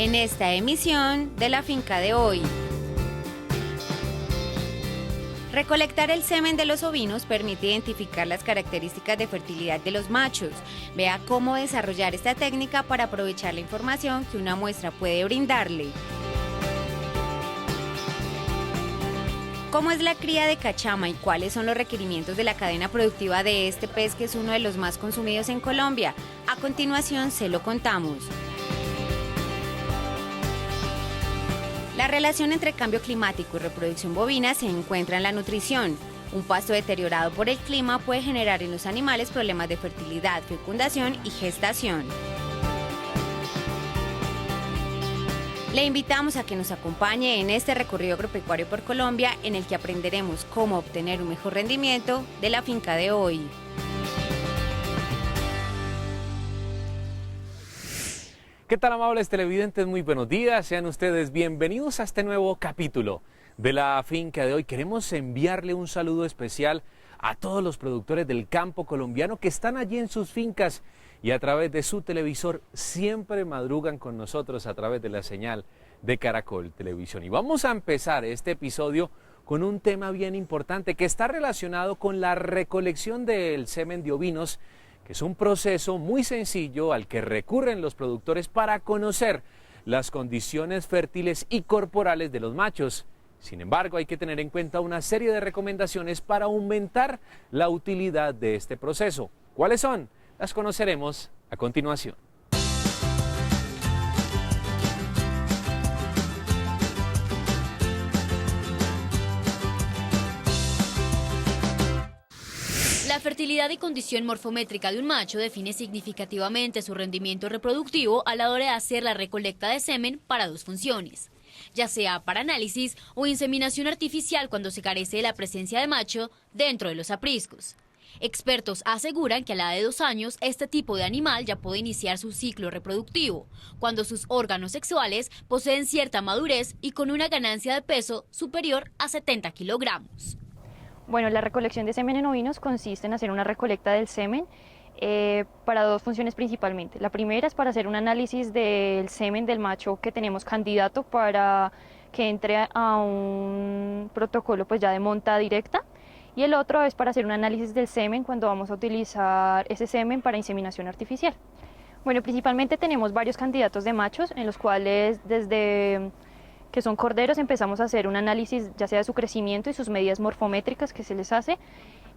en esta emisión de La Finca de Hoy. Recolectar el semen de los ovinos permite identificar las características de fertilidad de los machos. Vea cómo desarrollar esta técnica para aprovechar la información que una muestra puede brindarle. ¿Cómo es la cría de cachama y cuáles son los requerimientos de la cadena productiva de este pez, que es uno de los más consumidos en Colombia? A continuación se lo contamos. La relación entre cambio climático y reproducción bovina se encuentra en la nutrición. Un pasto deteriorado por el clima puede generar en los animales problemas de fertilidad, fecundación y gestación. Le invitamos a que nos acompañe en este recorrido agropecuario por Colombia, en el que aprenderemos cómo obtener un mejor rendimiento de la finca de hoy. ¿Qué tal, amables televidentes? Muy buenos días, sean ustedes bienvenidos a este nuevo capítulo de la finca de hoy. Queremos enviarle un saludo especial a todos los productores del campo colombiano que están allí en sus fincas y a través de su televisor siempre madrugan con nosotros a través de la señal de Caracol Televisión. Y vamos a empezar este episodio con un tema bien importante que está relacionado con la recolección del semen de ovinos, que es un proceso muy sencillo al que recurren los productores para conocer las condiciones fértiles y corporales de los machos. Sin embargo, hay que tener en cuenta una serie de recomendaciones para aumentar la utilidad de este proceso. ¿Cuáles son? Las conoceremos a continuación. La fertilidad y condición morfométrica de un macho define significativamente su rendimiento reproductivo a la hora de hacer la recolecta de semen para dos funciones, ya sea para análisis o inseminación artificial cuando se carece de la presencia de macho dentro de los apriscos. Expertos aseguran que a la edad de 2 años este tipo de animal ya puede iniciar su ciclo reproductivo, cuando sus órganos sexuales poseen cierta madurez y con una ganancia de peso superior a 70 kilogramos. Bueno, la recolección de semen en ovinos consiste en hacer una recolecta del semen para dos funciones principalmente. La primera es para hacer un análisis del semen del macho que tenemos candidato para que entre a un protocolo pues ya de monta directa. Y el otro es para hacer un análisis del semen cuando vamos a utilizar ese semen para inseminación artificial. Bueno, principalmente tenemos varios candidatos de machos en los cuales desde que son corderos empezamos a hacer un análisis ya sea de su crecimiento y sus medidas morfométricas que se les hace.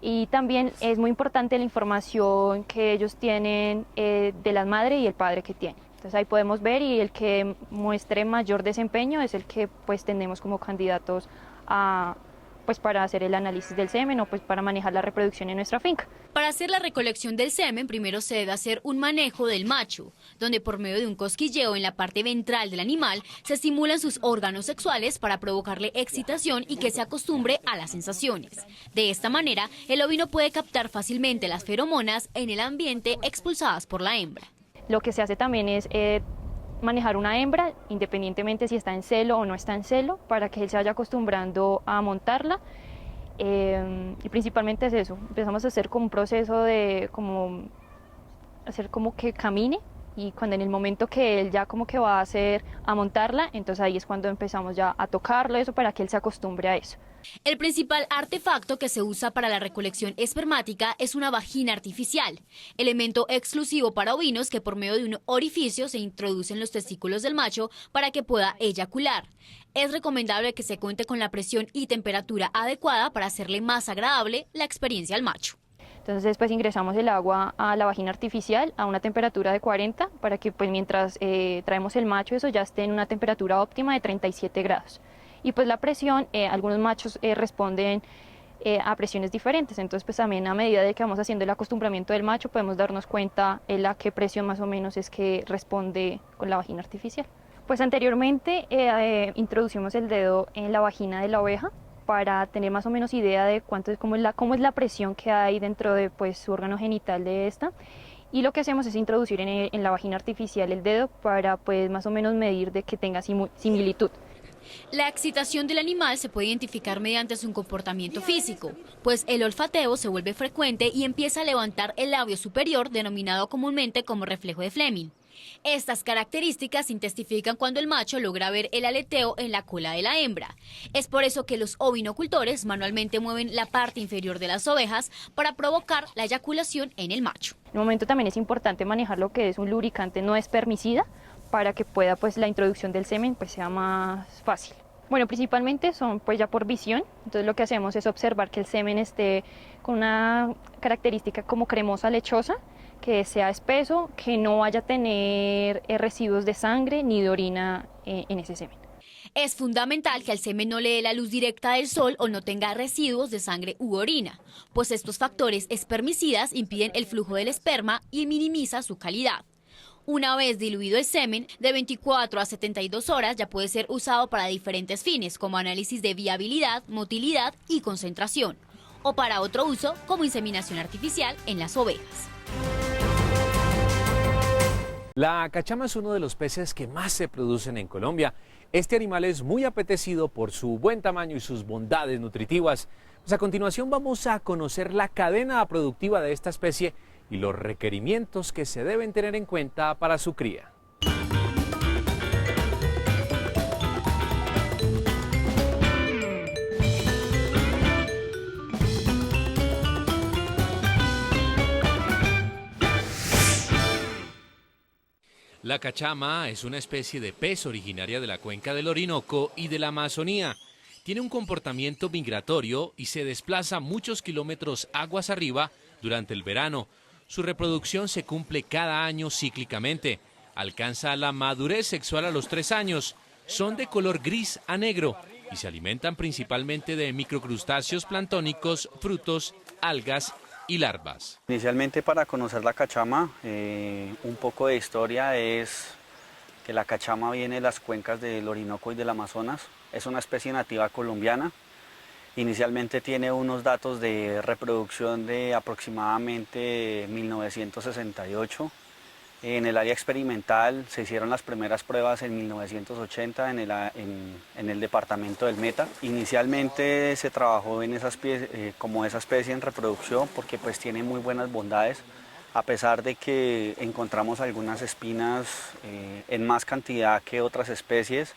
Y también es muy importante la información que ellos tienen de la madre y el padre que tienen. Entonces ahí podemos ver, y el que muestre mayor desempeño es el que pues tenemos como candidatos a pues para hacer el análisis del semen o pues para manejar la reproducción en nuestra finca. Para hacer la recolección del semen, primero se debe hacer un manejo del macho, donde por medio de un cosquilleo en la parte ventral del animal se estimulan sus órganos sexuales para provocarle excitación y que se acostumbre a las sensaciones. De esta manera, el ovino puede captar fácilmente las feromonas en el ambiente expulsadas por la hembra. Lo que se hace también es manejar una hembra, independientemente si está en celo o no está en celo, para que él se vaya acostumbrando a montarla. Y principalmente es eso, empezamos a hacer como un proceso de hacer como que camine, y cuando en el momento que él ya como que va a hacer a montarla, entonces ahí es cuando empezamos ya a tocarlo, eso para que él se acostumbre a eso. El principal artefacto que se usa para la recolección espermática es una vagina artificial, elemento exclusivo para ovinos que por medio de un orificio se introduce en los testículos del macho para que pueda eyacular. Es recomendable que se cuente con la presión y temperatura adecuada para hacerle más agradable la experiencia al macho. Entonces después ingresamos el agua a la vagina artificial a una temperatura de 40 para que pues mientras traemos el macho eso ya esté en una temperatura óptima de 37 grados. Y pues la presión, algunos machos responden a presiones diferentes, entonces pues también a medida de que vamos haciendo el acostumbramiento del macho podemos darnos cuenta a qué presión más o menos es que responde con la vagina artificial. Pues anteriormente introducimos el dedo en la vagina de la oveja para tener más o menos idea de cómo es la presión que hay dentro de pues, su órgano genital de esta. Y lo que hacemos es introducir en la vagina artificial el dedo para pues más o menos medir de que tenga similitud. La excitación del animal se puede identificar mediante su comportamiento físico, pues el olfateo se vuelve frecuente y empieza a levantar el labio superior, denominado comúnmente como reflejo de Fleming. Estas características se intensifican cuando el macho logra ver el aleteo en la cola de la hembra. Es por eso que los ovinocultores manualmente mueven la parte inferior de las ovejas para provocar la eyaculación en el macho. En el momento también es importante manejar lo que es un lubricante no espermicida para que pueda pues la introducción del semen pues sea más fácil. Bueno, principalmente son pues ya por visión, entonces lo que hacemos es observar que el semen esté con una característica como cremosa lechosa, que sea espeso, que no vaya a tener residuos de sangre ni de orina en ese semen. Es fundamental que el semen no le dé la luz directa del sol o no tenga residuos de sangre u orina, pues estos factores espermicidas impiden el flujo del esperma y minimiza su calidad. Una vez diluido el semen, de 24 a 72 horas ya puede ser usado para diferentes fines, como análisis de viabilidad, motilidad y concentración, o para otro uso, como inseminación artificial en las ovejas. La cachama es uno de los peces que más se producen en Colombia. Este animal es muy apetecido por su buen tamaño y sus bondades nutritivas. Pues a continuación vamos a conocer la cadena productiva de esta especie y los requerimientos que se deben tener en cuenta para su cría. La cachama es una especie de pez originaria de la cuenca del Orinoco y de la Amazonía. Tiene un comportamiento migratorio y se desplaza muchos kilómetros aguas arriba durante el verano. Su reproducción se cumple cada año cíclicamente. Alcanza la madurez sexual a los 3 años. Son de color gris a negro y se alimentan principalmente de microcrustáceos planctónicos, frutos, algas y larvas. Inicialmente, para conocer la cachama, un poco de historia es que la cachama viene de las cuencas del Orinoco y del Amazonas. Es una especie nativa colombiana. Inicialmente tiene unos datos de reproducción de aproximadamente 1968. En el área experimental se hicieron las primeras pruebas en 1980 en el departamento del Meta. Inicialmente se trabajó en como esa especie en reproducción porque pues tiene muy buenas bondades, a pesar de que encontramos algunas espinas en más cantidad que otras especies.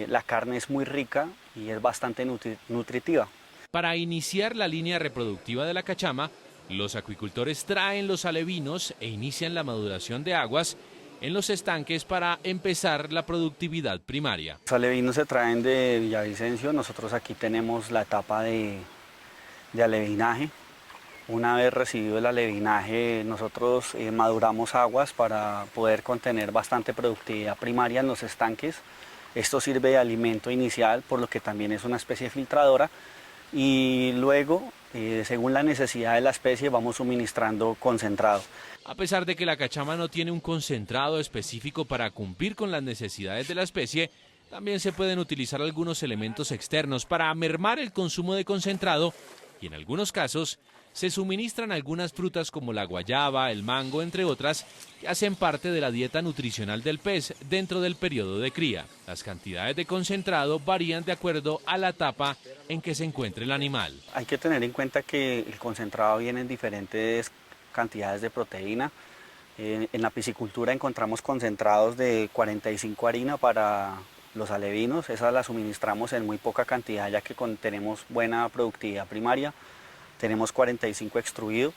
La carne es muy rica y es bastante nutritiva. Para iniciar la línea reproductiva de la cachama, los acuicultores traen los alevinos e inician la maduración de aguas en los estanques para empezar la productividad primaria. Los alevinos se traen de Villavicencio. Nosotros aquí tenemos la etapa de alevinaje. Una vez recibido el alevinaje, nosotros maduramos aguas para poder contener bastante productividad primaria en los estanques. Esto sirve de alimento inicial, por lo que también es una especie filtradora. Y luego, según la necesidad de la especie, vamos suministrando concentrado. A pesar de que la cachama no tiene un concentrado específico para cumplir con las necesidades de la especie, también se pueden utilizar algunos elementos externos para mermar el consumo de concentrado y en algunos casos se suministran algunas frutas como la guayaba, el mango, entre otras, que hacen parte de la dieta nutricional del pez dentro del periodo de cría. Las cantidades de concentrado varían de acuerdo a la etapa en que se encuentre el animal. Hay que tener en cuenta que el concentrado viene en diferentes cantidades de proteína. En la piscicultura encontramos concentrados de 45 harina para los alevinos. Esas las suministramos en muy poca cantidad ya que tenemos buena productividad primaria. Tenemos 45 extruido,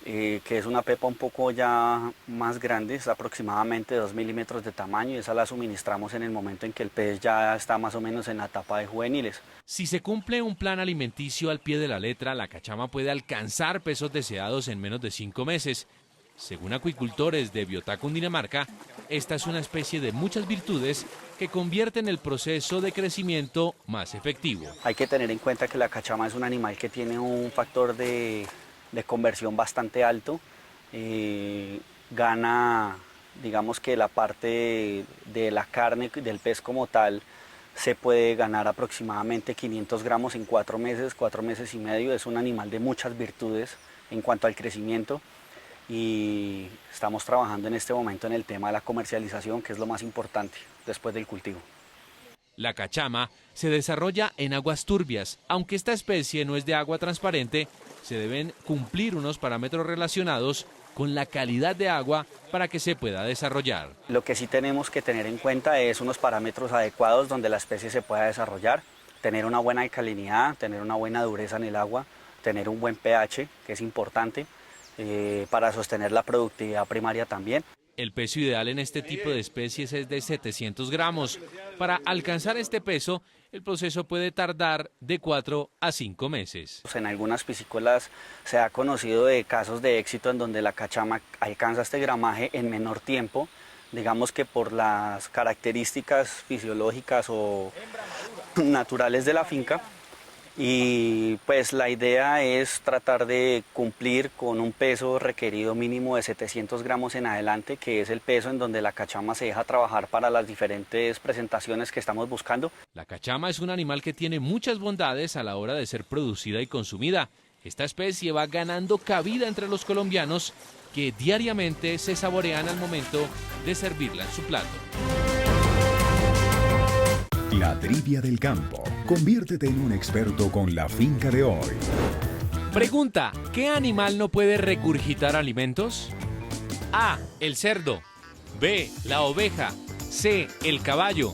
que es una pepa un poco ya más grande, es aproximadamente 2 milímetros de tamaño, y esa la suministramos en el momento en que el pez ya está más o menos en la etapa de juveniles. Si se cumple un plan alimenticio al pie de la letra, la cachama puede alcanzar pesos deseados en menos de 5 meses. Según acuicultores de Biotá, Cundinamarca, esta es una especie de muchas virtudes que convierten el proceso de crecimiento más efectivo. Hay que tener en cuenta que la cachama es un animal que tiene un factor de conversión bastante alto. Gana, digamos que la parte de la carne del pez como tal, se puede ganar aproximadamente 500 gramos en 4 meses y medio. Es un animal de muchas virtudes en cuanto al crecimiento. Y estamos trabajando en este momento en el tema de la comercialización, que es lo más importante después del cultivo. La cachama se desarrolla en aguas turbias. Aunque esta especie no es de agua transparente, se deben cumplir unos parámetros relacionados con la calidad de agua para que se pueda desarrollar. Lo que sí tenemos que tener en cuenta es unos parámetros adecuados donde la especie se pueda desarrollar, tener una buena alcalinidad, tener una buena dureza en el agua, tener un buen pH, que es importante, para sostener la productividad primaria también. El peso ideal en este tipo de especies es de 700 gramos. Para alcanzar este peso, el proceso puede tardar de 4 a 5 meses. En algunas piscícolas se ha conocido de casos de éxito en donde la cachama alcanza este gramaje en menor tiempo, digamos que por las características fisiológicas o naturales de la finca. Y pues la idea es tratar de cumplir con un peso requerido mínimo de 700 gramos en adelante, que es el peso en donde la cachama se deja trabajar para las diferentes presentaciones que estamos buscando. La cachama es un animal que tiene muchas bondades a la hora de ser producida y consumida. Esta especie va ganando cabida entre los colombianos que diariamente se saborean al momento de servirla en su plato. La trivia del campo. Conviértete en un experto con la finca de hoy. Pregunta: ¿qué animal no puede regurgitar alimentos? A. El cerdo. B. La oveja. C. El caballo.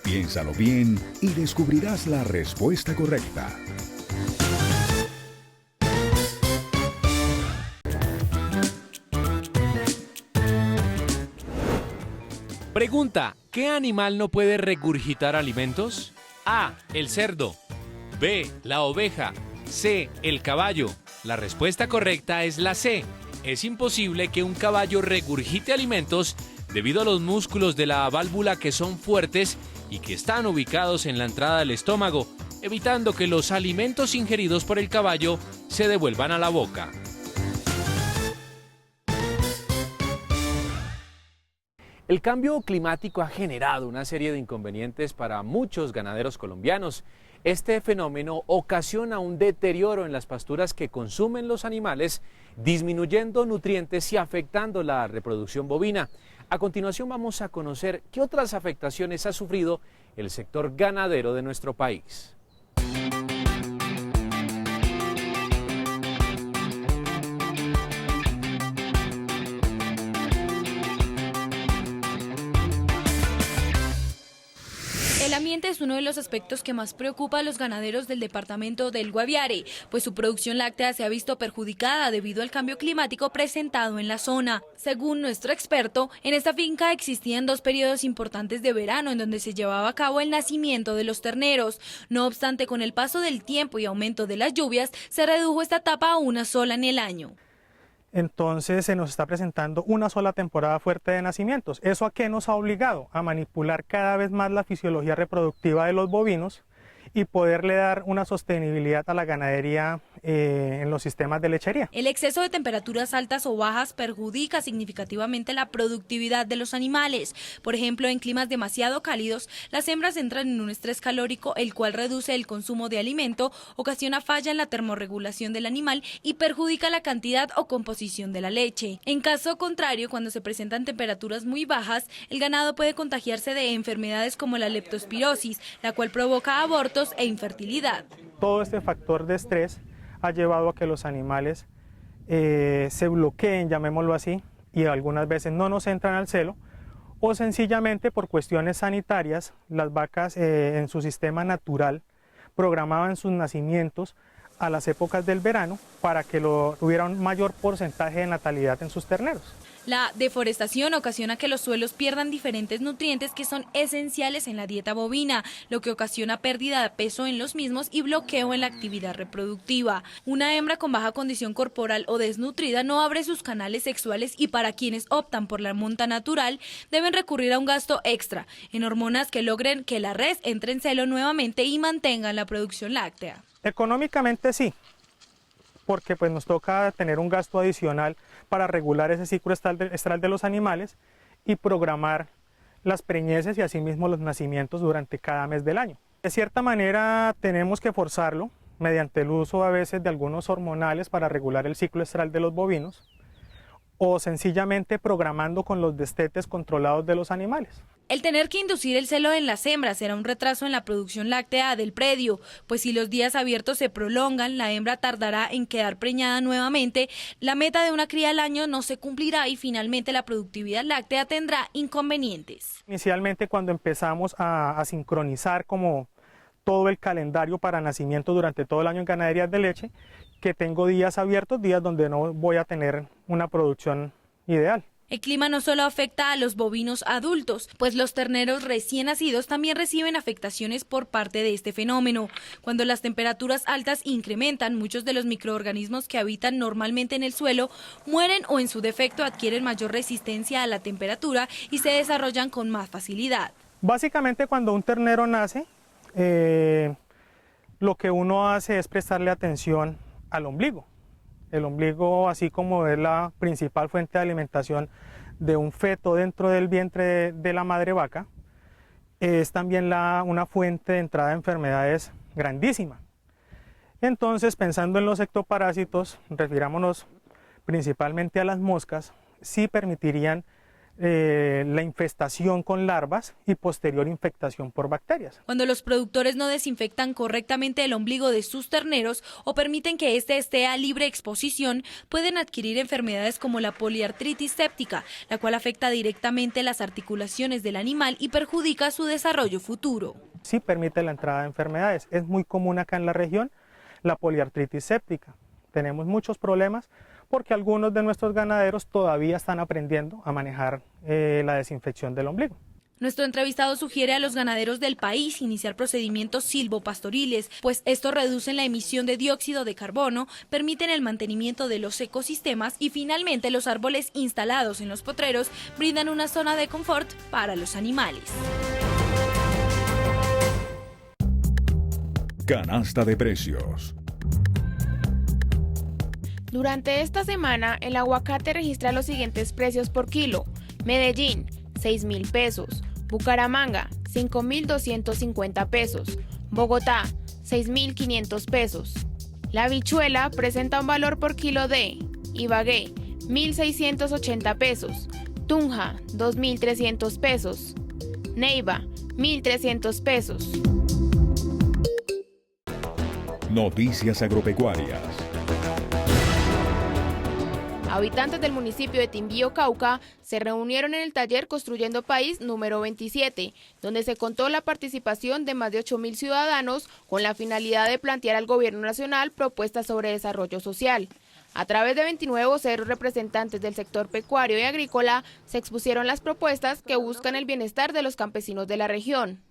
Piénsalo bien y descubrirás la respuesta correcta. Pregunta: ¿qué animal no puede regurgitar alimentos? A. El cerdo. B. La oveja. C. El caballo. La respuesta correcta es la C. Es imposible que un caballo regurgite alimentos debido a los músculos de la válvula que son fuertes y que están ubicados en la entrada del estómago, evitando que los alimentos ingeridos por el caballo se devuelvan a la boca. El cambio climático ha generado una serie de inconvenientes para muchos ganaderos colombianos. Este fenómeno ocasiona un deterioro en las pasturas que consumen los animales, disminuyendo nutrientes y afectando la reproducción bovina. A continuación vamos a conocer qué otras afectaciones ha sufrido el sector ganadero de nuestro país. El ambiente es uno de los aspectos que más preocupa a los ganaderos del departamento del Guaviare, pues su producción láctea se ha visto perjudicada debido al cambio climático presentado en la zona. Según nuestro experto, en esta finca existían 2 periodos importantes de verano en donde se llevaba a cabo el nacimiento de los terneros. No obstante, con el paso del tiempo y aumento de las lluvias, se redujo esta etapa a una sola en el año. Entonces se nos está presentando una sola temporada fuerte de nacimientos. ¿Eso a qué nos ha obligado? A manipular cada vez más la fisiología reproductiva de los bovinos y poderle dar una sostenibilidad a la ganadería en los sistemas de lechería. El exceso de temperaturas altas o bajas perjudica significativamente la productividad de los animales. Por ejemplo, en climas demasiado cálidos, las hembras entran en un estrés calórico, el cual reduce el consumo de alimento, ocasiona falla en la termorregulación del animal y perjudica la cantidad o composición de la leche. En caso contrario, cuando se presentan temperaturas muy bajas, el ganado puede contagiarse de enfermedades como la leptospirosis, la cual provoca abortos e infertilidad. Todo este factor de estrés ha llevado a que los animales se bloqueen, llamémoslo así, y algunas veces no nos entran al celo, o sencillamente por cuestiones sanitarias, las vacas en su sistema natural programaban sus nacimientos a las épocas del verano para que hubiera un mayor porcentaje de natalidad en sus terneros. La deforestación ocasiona que los suelos pierdan diferentes nutrientes que son esenciales en la dieta bovina, lo que ocasiona pérdida de peso en los mismos y bloqueo en la actividad reproductiva. Una hembra con baja condición corporal o desnutrida no abre sus canales sexuales y para quienes optan por la monta natural deben recurrir a un gasto extra en hormonas que logren que la res entre en celo nuevamente y mantengan la producción láctea. Económicamente sí, porque pues nos toca tener un gasto adicional para regular ese ciclo estral de los animales y programar las preñeces y asimismo los nacimientos durante cada mes del año. De cierta manera tenemos que forzarlo mediante el uso a veces de algunos hormonales para regular el ciclo estral de los bovinos o sencillamente programando con los destetes controlados de los animales. El tener que inducir el celo en las hembras será un retraso en la producción láctea del predio, pues si los días abiertos se prolongan, la hembra tardará en quedar preñada nuevamente, la meta de una cría al año no se cumplirá y finalmente la productividad láctea tendrá inconvenientes. Inicialmente, cuando empezamos a sincronizar como todo el calendario para nacimiento durante todo el año en ganaderías de leche, que tengo días abiertos, días donde no voy a tener una producción ideal. El clima no solo afecta a los bovinos adultos, pues los terneros recién nacidos también reciben afectaciones por parte de este fenómeno. Cuando las temperaturas altas incrementan, muchos de los microorganismos que habitan normalmente en el suelo mueren o en su defecto adquieren mayor resistencia a la temperatura y se desarrollan con más facilidad. Básicamente, cuando un ternero nace, lo que uno hace es prestarle atención al ombligo. El ombligo, así como es la principal fuente de alimentación de un feto dentro del vientre de la madre vaca, es también una fuente de entrada de enfermedades grandísima. Entonces, pensando en los ectoparásitos, refirámonos principalmente a las moscas, sí permitirían la infestación con larvas y posterior infectación por bacterias. Cuando los productores no desinfectan correctamente el ombligo de sus terneros o permiten que éste esté a libre exposición, pueden adquirir enfermedades como la poliartritis séptica, la cual afecta directamente las articulaciones del animal y perjudica su desarrollo futuro. Sí permite la entrada de enfermedades. Es muy común acá en la región la poliartritis séptica. Tenemos muchos problemas porque algunos de nuestros ganaderos todavía están aprendiendo a manejar la desinfección del ombligo. Nuestro entrevistado sugiere a los ganaderos del país iniciar procedimientos silvopastoriles, pues estos reducen la emisión de dióxido de carbono, permiten el mantenimiento de los ecosistemas y finalmente los árboles instalados en los potreros brindan una zona de confort para los animales. Canasta de precios. Durante esta semana, el aguacate registra los siguientes precios por kilo. Medellín, 6.000 pesos. Bucaramanga, 5.250 pesos. Bogotá, 6.500 pesos. La habichuela presenta un valor por kilo de Ibagué, 1.680 pesos. Tunja, 2.300 pesos. Neiva, 1.300 pesos. Noticias agropecuarias. Habitantes del municipio de Timbío, Cauca, se reunieron en el taller Construyendo País número 27, donde se contó la participación de más de 8.000 ciudadanos con la finalidad de plantear al gobierno nacional propuestas sobre desarrollo social. A través de 29 voceros representantes del sector pecuario y agrícola, se expusieron las propuestas que buscan el bienestar de los campesinos de la región.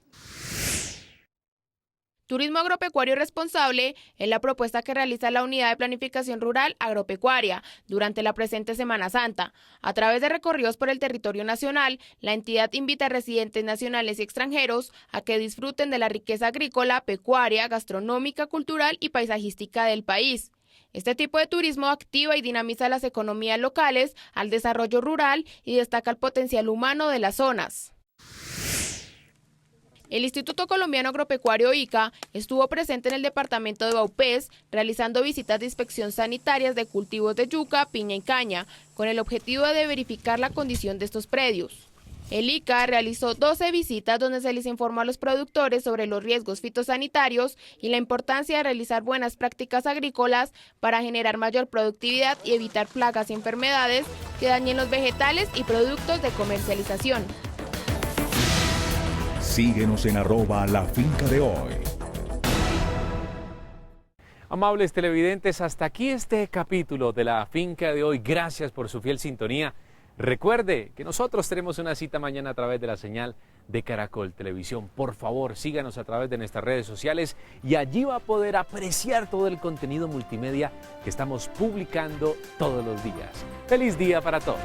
Turismo agropecuario responsable es la propuesta que realiza la Unidad de Planificación Rural Agropecuaria durante la presente Semana Santa. A través de recorridos por el territorio nacional, la entidad invita a residentes nacionales y extranjeros a que disfruten de la riqueza agrícola, pecuaria, gastronómica, cultural y paisajística del país. Este tipo de turismo activa y dinamiza las economías locales, al desarrollo rural y destaca el potencial humano de las zonas. El Instituto Colombiano Agropecuario ICA estuvo presente en el departamento de Vaupés realizando visitas de inspección sanitarias de cultivos de yuca, piña y caña, con el objetivo de verificar la condición de estos predios. El ICA realizó 12 visitas donde se les informó a los productores sobre los riesgos fitosanitarios y la importancia de realizar buenas prácticas agrícolas para generar mayor productividad y evitar plagas y enfermedades que dañen los vegetales y productos de comercialización. Síguenos en @lafincadehoy. Amables televidentes, hasta aquí este capítulo de La Finca de Hoy. Gracias por su fiel sintonía. Recuerde que nosotros tenemos una cita mañana a través de la señal de Caracol Televisión. Por favor, síganos a través de nuestras redes sociales y allí va a poder apreciar todo el contenido multimedia que estamos publicando todos los días. ¡Feliz día para todos!